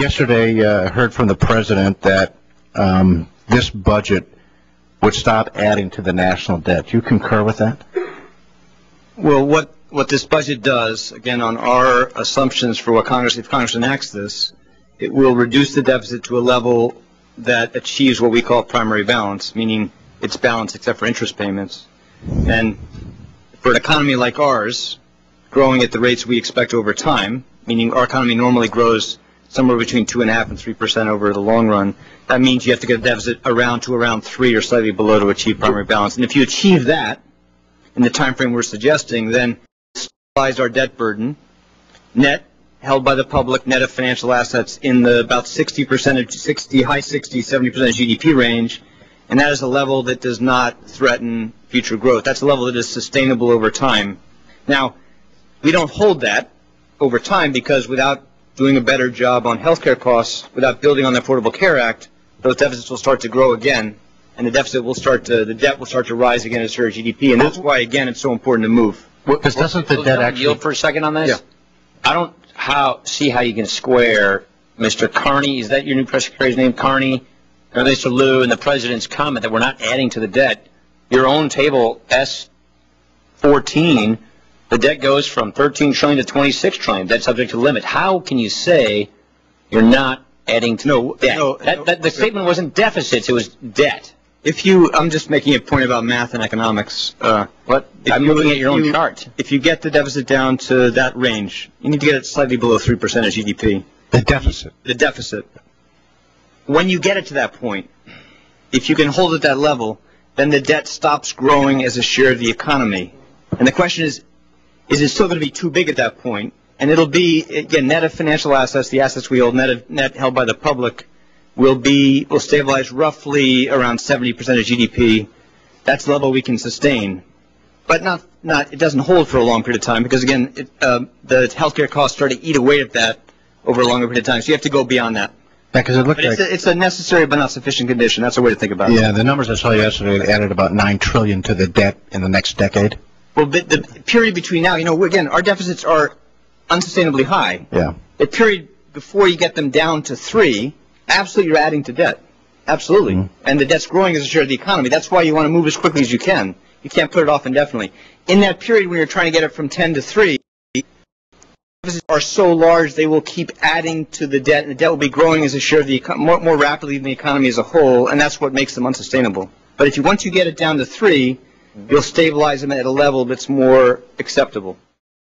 Yesterday, I heard from the president that this budget would stop adding to the national debt. Do you concur with that? Well, what this budget does, again, on our assumptions for what if Congress enacts this, it will reduce the deficit to a level that achieves what we call primary balance, meaning it's balanced except for interest payments. And for an economy like ours, growing at the rates we expect over time, meaning our economy normally grows somewhere between 2.5% and 3% over the long run, that means you have to get a deficit around 3 or slightly below to achieve primary balance. And if you achieve that in the time frame we're suggesting, then stabilize our debt burden, net held by the public, net of financial assets in the about 60%, high 60s, 70% of GDP range, and that is a level that does not threaten future growth. That's a level that is sustainable over time. Now, we don't hold that over time because without doing a better job on healthcare costs, without building on the Affordable Care Act, those deficits will start to grow again, and the debt will start to rise again as share of GDP, and that's why, again, it's so important to move. Because doesn't the debt actually yield for a second on this? Yeah. I don't see how you can square Mr. Carney, is that your new press secretary's name, Carney, or Mr. Liu, and the president's comment that we're not adding to the debt. Your own table, S14, the debt goes from 13 trillion to 26 trillion. That's subject to limit. How can you say you're not adding to debt? The statement wasn't deficits, it was debt. I'm just making a point about math and economics. I'm looking at your own chart. If you get the deficit down to that range, you need to get it slightly below 3% of GDP. The deficit. The deficit. When you get it to that point, if you can hold it at that level, then the debt stops growing as a share of the economy. And the question is it still going to be too big at that point? And it'll be, again, net of financial assets, the assets we hold, net held by the public, will stabilize roughly around 70% of GDP. That's the level we can sustain. But it doesn't hold for a long period of time because, again, the healthcare costs start to eat away at that over a longer period of time. So you have to go beyond that. Yeah, because it's a necessary but not sufficient condition. That's a way to think about it. Yeah, the numbers I saw yesterday added about $9 trillion to the debt in the next decade. Well, the period between now, again, our deficits are unsustainably high. Yeah. The period before you get them down to 3, absolutely you're adding to debt. Absolutely. Mm-hmm. And the debt's growing as a share of the economy. That's why you want to move as quickly as you can. You can't put it off indefinitely. In that period when you're trying to get it from 10 to 3, deficits are so large they will keep adding to the debt, and the debt will be growing as a share of the more rapidly than the economy as a whole, and that's what makes them unsustainable. But once you get it down to 3, you'll stabilize them at a level that's more acceptable.